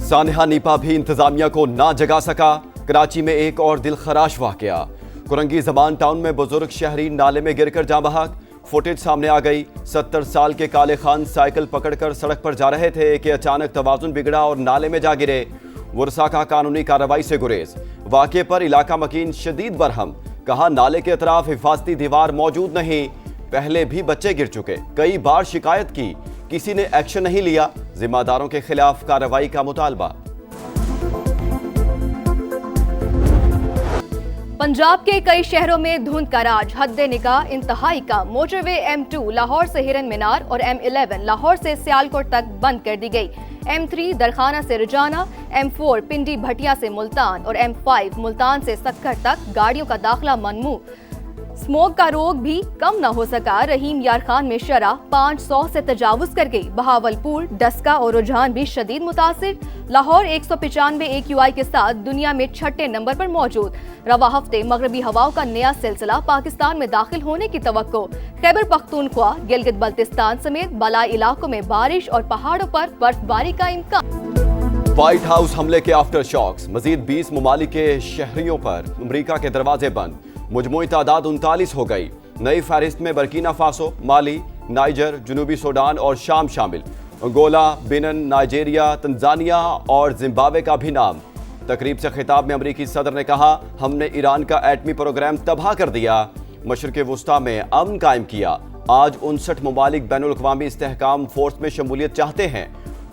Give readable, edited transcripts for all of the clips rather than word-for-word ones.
सानहा Nipah भी इंतजामिया को ना जगा सका। कराची में एक और दिल खराश वाकया। कुरंगी जमान टाउन में बुजुर्ग शहरी नाले में गिरकर जाँ बहक। फुटेज सामने आ गई। 70 साल के काले खान साइकिल पकड़कर सड़क पर जा रहे थे कि अचानक तवाजुन बिगड़ा और नाले में जा गिरे। वर्षा का कानूनी कार्रवाई से गुरेज। वाक़े पर इलाका मकीन शदीद बरहम। कहा नाले के अतराफ हिफाजती दीवार मौजूद नहीं। पहले भी बच्चे गिर चुके। कई बार शिकायत की, किसी ने एक्शन नहीं लिया। जिम्मेदारों के खिलाफ कार्रवाई का मुतालबा। पंजाब के कई शहरों में धुंध का राज हद निगाह इंतहाई का। मोटरवे M2 लाहौर से हिरन मीनार और M11 लाहौर से सियालकोट तक बंद कर दी गई। M3 दरखाना से रजाना, M4 पिंडी भटिया से मुल्तान और M5 मुल्तान से सक्कर तक गाड़ियों का दाखिला ममनू। स्मोक का रोग भी कम न हो सका। रहीम यार खान में शरह 500 से तजावुज कर गई। बहावलपुर, डस्का और रुझान भी शदीद मुतासिर। लाहौर 195 AQI के साथ दुनिया में 6ठे नंबर पर मौजूद। रवा हफ्ते मगरबी हवाओं का नया सिलसिला पाकिस्तान में दाखिल होने की तवक्को। खैबर पख्तूनख्वा, गिलगित बल्तिस्तान समेत बलाई इलाकों में बारिश और पहाड़ों पर बर्फबारी का इम्कान। व्हाइट हाउस हमले के आफ्टर शॉक्स। मजीद 20 ममालिक के शहरियों पर अमरीका के दरवाजे बंद। मुजमुई तादाद 39 हो गई। नई फहरिस्त में बर्किना फासो, माली, नाइजर, जनूबी सूडान और शाम शामिल। अंगोला, बेनिन, नाइजीरिया, तंजानिया और जिम्बाब्वे का भी नाम। तकरीब से खिताब में अमरीकी सदर ने कहा, हमने ईरान का एटमी प्रोग्राम तबाह कर दिया, मशरिक़ वुस्ता में अमन कायम किया। आज 59 ममालिक बैनुल अक़वामी इस्तेहकाम फोर्स में शमूलियत चाहते हैं।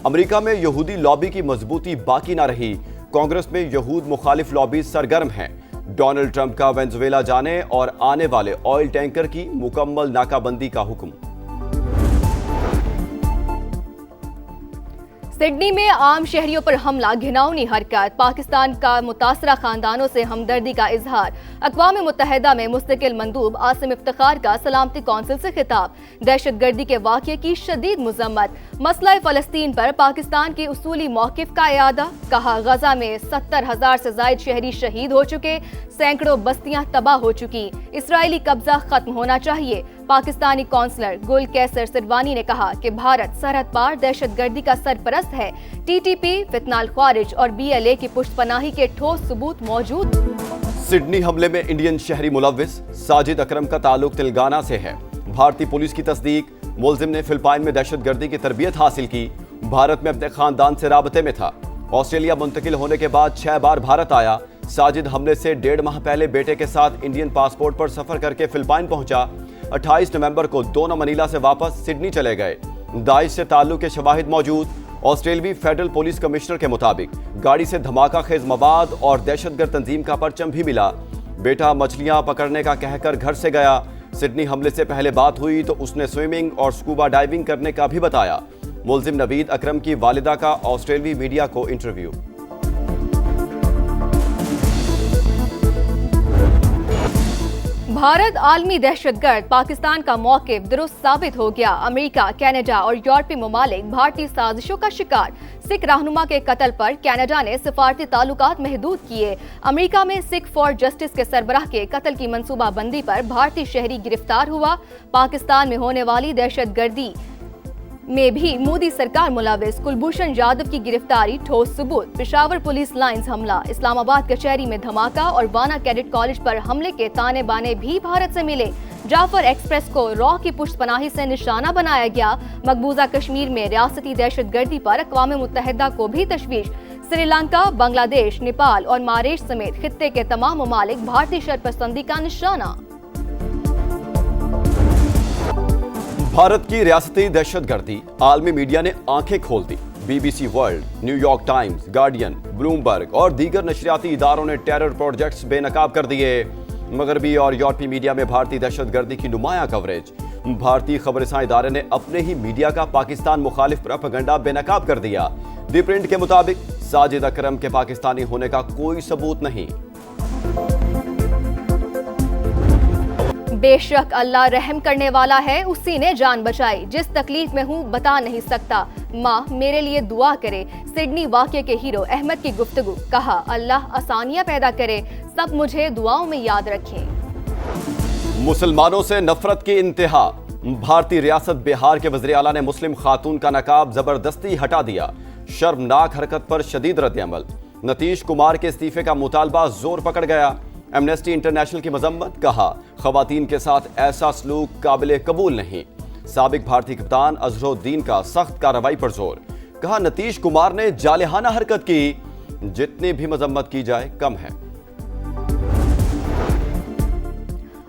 अमरीका में यहूदी लॉबी की मजबूती बाकी ना रही। कांग्रेस में यहूद मुखालिफ लॉबी सरगर्म हैं। डोनाल्ड ट्रंप का वेनेजुएला जाने और आने वाले ऑयल टैंकर की मुकम्मल नाकाबंदी का हुक्म। सिडनी में आम शहरियों पर हमला घिनौनी हरकत। पाकिस्तान का मुतासरा खानदानों से हमदर्दी का इजहार। अक़वाम मुत्तहिदा में मुस्तकिल मंदूब आसिम इफ्तिखार का सलामती कौंसिल से खिताब। दहशत गर्दी के वाक़ये की शदीद मज़म्मत। मसला फ़लस्तीन पर पाकिस्तान के उसूली मौक़िफ़ का इयादा। कहा, गज़ा में 70,000 से ज़ायद शहरी शहीद हो चुके, सैकड़ों बस्तियां तबाह हो चुकी। इसराइली कब्जा खत्म होना चाहिए। पाकिस्तानी कौंसलर गुल कैसर सिरवानी ने कहा कि भारत सरहद पार दहशत गर्दी का सरपरस्त है। TTP, फितनाल ख्वारिज और BLA की पुष्टपनाही के ठोस सबूत मौजूद। सिडनी हमले में इंडियन शहरी मुलव्विस साजिद अकरम का ताल्लुक तेलंगाना से है। भारतीय पुलिस की तस्दीक। मुलजिम ने फिलिपाइन में दहशत गर्दी की तरबियत हासिल की। भारत में अपने खानदान से राबते में था। ऑस्ट्रेलिया मुंतकिल होने के बाद 6 बार भारत आया। साजिद हमले से 1.5 माह पहले बेटे के साथ इंडियन पासपोर्ट पर सफर करके फिलिपाइन पहुंचा। 28 नवंबर को दोनों मनीला से वापस सिडनी चले गए। दाइश से ताल्लुक के शवाहिद मौजूद। ऑस्ट्रेलवी फेडरल पुलिस कमिश्नर के मुताबिक गाड़ी से धमाका खेज मवाद और दहशतगर्द तंजीम का परचम भी मिला। बेटा मछलियां पकड़ने का कहकर घर से गया। सिडनी हमले से पहले बात हुई तो उसने स्विमिंग और स्कूबा डाइविंग करने का भी बताया। मुलजिम नवीद अकरम की वालिदा का ऑस्ट्रेलवी मीडिया को इंटरव्यू। भारत आलमी दहशतगर्द। पाकिस्तान का मौक़िफ़ दुरुस्त साबित हो गया। अमेरिका, कनाडा और यूरोपीय ममालिक भारतीय साजिशों का शिकार। सिख रहनुमा के कत्ल पर कनाडा ने सिफारती ताल्लुकात महदूद किए। अमेरिका में सिख फॉर जस्टिस के सरबराह के कत्ल की मंसूबाबंदी पर भारतीय शहरी गिरफ्तार हुआ। पाकिस्तान में होने वाली दहशत गर्दी में भी मोदी सरकार मुलव्विस। कुलभूषण यादव की गिरफ्तारी ठोस सबूत। पेशावर पुलिस लाइंस हमला। इस्लामाबाद कचहरी में धमाका और वाना कैडेट कॉलेज पर हमले के ताने बाने भी भारत से मिले। जाफर एक्सप्रेस को रॉ की पुष्टपनाही से निशाना बनाया गया। मकबूजा कश्मीर में रियासती दहशत गर्दी पर अक़वाम मुत्तहिदा को भी तशवीश। श्रीलंका, बांग्लादेश, नेपाल और मारेश समेत खित्ते के तमाम ममालिक भारतीय शरपसंदी का निशाना। भारत की रियासती दहशतगर्दी। आलमी मीडिया ने आंखें खोल दी। BBC world, New York times, guardian, Bloomberg और दीगर नशरियाती इदारों ने टेरर प्रोजेक्ट्स बेनकाब कर दिए। मगरबी और यूरोपीय मीडिया में भारतीय दहशतगर्दी की नुमायां कवरेज। भारतीय खबरसां इदारे ने अपने ही मीडिया का पाकिस्तान मुखालिफ प्रोपेगेंडा बेनकाब कर दिया। दी प्रिंट के मुताबिक साजिद अकरम के पाकिस्तानी होने का कोई सबूत नहीं। बेशक अल्लाह रहम करने वाला है, उसी ने जान बचाई। जिस तकलीफ में हूँ बता नहीं सकता, माँ मेरे लिए दुआ करे। सिडनी वाक़ये के हीरो अहमद की गुफ्तगू। कहा, अल्लाह आसानियाँ पैदा करे, सब मुझे दुआओं में याद रखें। मुसलमानों से नफरत की इंतहा। भारतीय रियासत बिहार के वज़ीर आला ने मुस्लिम खातून का नकाब जबरदस्ती हटा दिया। शर्मनाक हरकत पर शदीद रद्द-ए-अमल। नीतीश कुमार के इस्तीफे का मुतालबा जोर पकड़ गया। एमनेस्टी इंटरनेशनल की मजम्मत, कहा खवातीन के साथ ऐसा सलूक काबिल कबूल नहीं। साबिक भारतीय कप्तान अजहरुद्दीन का सख्त कार्रवाई पर जोर, कहा नीतीश कुमार ने जालिहाना हरकत की, जितनी भी मजम्मत की जाए कम है।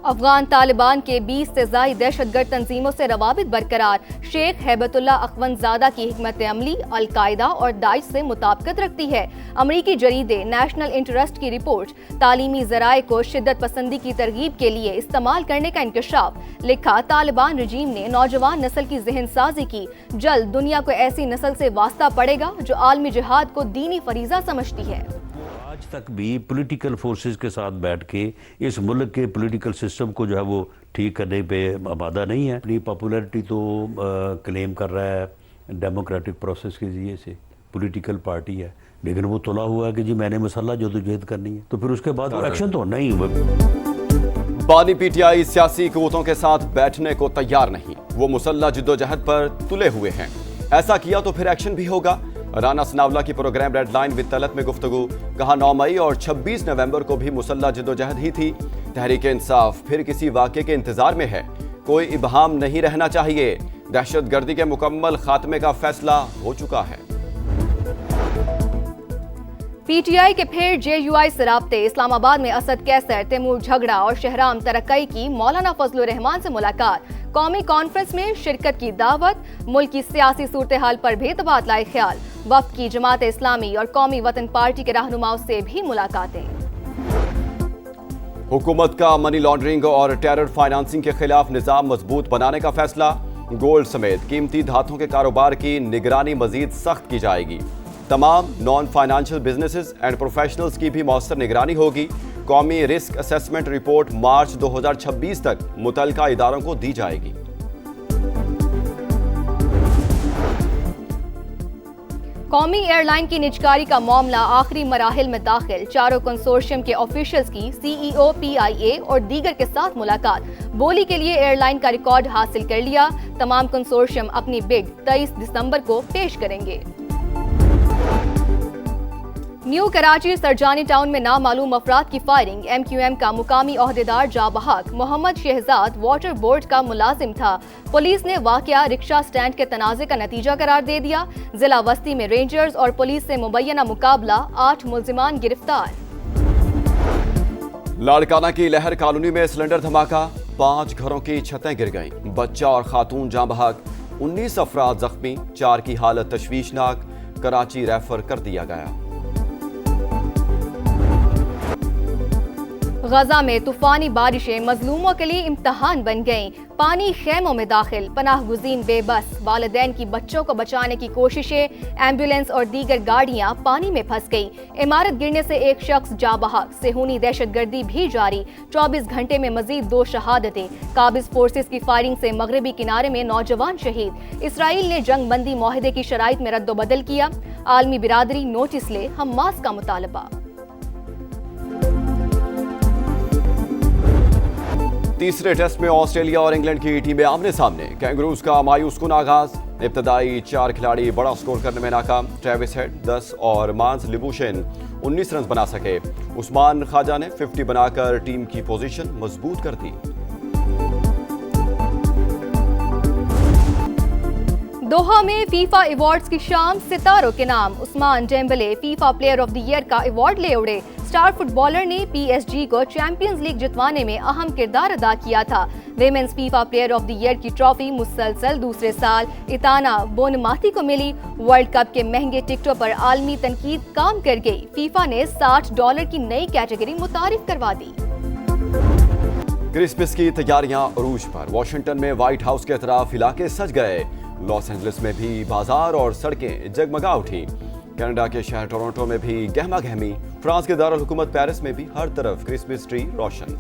अफगान तालिबान के 20 से ज़ायद दहशतगर्द तंजीमों से रवाबित बरकरार। शेख हैबतुल्लाह अखवंदजादा की हिकमत अमली अलकायदा और दाइश से मुताबिकत रखती है। अमरीकी जरीदे नेशनल इंटरेस्ट की रिपोर्ट, तालीमी ज़राए को शिद्दत पसंदी की तरगीब के लिए इस्तेमाल करने का इंकशाफ। लिखा, तालिबान रजीम ने नौजवान नस्ल की जहन साजी की। जल्द दुनिया को ऐसी नस्ल से वास्ता पड़ेगा जो आलमी जिहाद को दीनी फरीजा समझती है। आज तक भी पॉलिटिकल फोर्सेस के साथ बैठ के इस मुल्क के पॉलिटिकल सिस्टम को जो है वो ठीक करने पे आमादा नहीं है। अपनी पॉपुलैरिटी तो क्लेम कर रहा है डेमोक्रेटिक प्रोसेस के जरिए से, पॉलिटिकल पार्टी है, लेकिन वो तुला हुआ है कि जी मैंने मसला जदोजहद करनी है, तो फिर उसके बाद एक्शन तो नहीं हुआ। बानी पीटीआई सियासी कुव्वतों के साथ बैठने को तैयार नहीं, वो मुसल्लह जिद्दोजहद पर तुले हुए हैं। ऐसा किया तो फिर एक्शन भी होगा। राना सनावला की program red line with Talat में गुफ्तगू, कहा 9 मई और 26 नवंबर को भी मुसल्लह जिद्दोजहद ही थी। तहरीक इंसाफ फिर किसी वाक़े के इंतजार में है, कोई इबहाम नहीं रहना चाहिए। दहशतगर्दी के मुकम्मल खात्मे का फैसला हो चुका है। पीटीआई के फिर जेयूआई से राब्ते। इस्लामाबाद में असद कैसर, तैमूर झगड़ा और शहराम तरक्की की मौलाना फजलुर रहमान से मुलाकात। कौमी कॉन्फ्रेंस में शिरकत की दावत। मुल्क की सियासी सूरत हाल पर भी तबादला ख्याल। वफ्द की जमात इस्लामी और कौमी वतन पार्टी के रहनुमाओं से भी मुलाकातें। हुकूमत का मनी लॉन्ड्रिंग और टेरर फाइनेंसिंग के खिलाफ निजाम मजबूत बनाने का फैसला। गोल्ड समेत कीमती धातुओं के कारोबार की निगरानी मजीद सख्त की जाएगी। तमाम non financial businesses and professionals की भी मौसर निगरानी होगी। कौमी रिस्क असेसमेंट रिपोर्ट मार्च 2026 तक मुतल्लिका इदारों को दी जाएगी। कौमी एयरलाइन की निजकारी का मामला आखिरी मराहिल में दाखिल। चारों कंसोर्शियम के ऑफिशियल्स की सीईओ, पीआईए और दीगर के साथ मुलाकात। बोली के लिए एयरलाइन का रिकॉर्ड हासिल कर लिया। तमाम कंसोर्शियम अपनी बिड 23 दिसंबर को पेश करेंगे। न्यू कराची सरजानी टाउन में नामालूम अफराद की फायरिंग। एमक्यूएम का मुकामी ओहदेदार जा बहक। मोहम्मद शहजाद वाटर बोर्ड का मुलाजिम था। पुलिस ने वाकया रिक्शा स्टैंड के तनाज़े का नतीजा करार दे दिया। जिला वस्ती में रेंजर्स और पुलिस से मुबैना मुकाबला, 8 मुल्जिमान गिरफ्तार। लाड़काना की लहर कॉलोनी में सिलेंडर धमाका, 5 घरों की छतें गिर गईं। बच्चा और खातून जाँ बहक, 19 अफराद जख्मी, 4 की हालत तशवीशनाक। कराची रेफर कर दिया गया। गजा में तूफानी बारिशें मजलूमों के लिए इम्तहान बन गईं। पानी खेमों में दाखिल, पनाह गुज़ीन बेबस। वालिदैन की बच्चों को बचाने की कोशिशें। एम्बुलेंस और दीगर गाड़ियां पानी में फंस गईं। इमारत गिरने से एक शख्स जा बहक। सेहूनी दहशतगर्दी भी जारी, 24 घंटे में मजीद 2 शहादतें। काबिज फोर्सेस की फायरिंग से मगरबी किनारे में नौजवान शहीद। इसराइल ने जंग बंदी मुआहदे की शराइत में रद्दोबदल किया। आलमी बिरादरी नोटिस ले, हमास का मुतालबा। तीसरे टेस्ट में ऑस्ट्रेलिया और इंग्लैंड की टीमें आमने सामने। कैंगरूज का मायूस कुन आगाज। इब्तदाई 4 खिलाड़ी बड़ा स्कोर करने में नाकाम। ट्रेविस हेड 10 और मांस लिबुशेन 19 रन बना सके। उस्मान ख्वाजा ने 50 बनाकर टीम की पोजीशन मजबूत कर दी। दोहा में फीफा अवार्ड्स की शाम, सितारों के नाम। Usman Dembele FIFA player of the year का अवार्ड ले उड़े। स्टार फुटबॉलर ने पीएसजी को चैंपियंस लीग जितवाने में अहम किरदार अदा किया था। Women's FIFA player of the year की ट्रॉफी मुसलसल दूसरे साल इताना बोनमाती को मिली। वर्ल्ड कप के महंगे टिकटों पर आलमी तनकीद काम कर गई। फीफा ने $60 की नई कैटेगरी मुतारिफ करवा दी। क्रिसमस की तैयारियां अरूज पर। वॉशिंगटन में व्हाइट हाउस के अतराफ इलाके सज गए। लॉस एंजलिस में भी बाजार और सड़कें जगमगा उठी। कनाडा के शहर टोरंटो में भी गहमा गहमी। फ्रांस के दारुल हुकूमत पेरिस में भी हर तरफ क्रिसमस ट्री रोशन।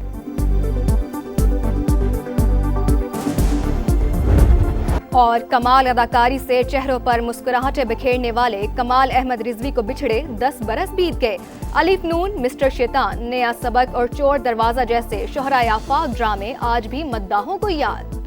और कमाल अदाकारी से चेहरों पर मुस्कुराहटें बिखेरने वाले कमाल अहमद रिजवी को बिछड़े 10 बरस बीत गए। अलिफ नून, मिस्टर शैतान, नया सबक और चोर दरवाजा जैसे शोहराए आफाक ड्रामे आज भी मद्दाहों को याद।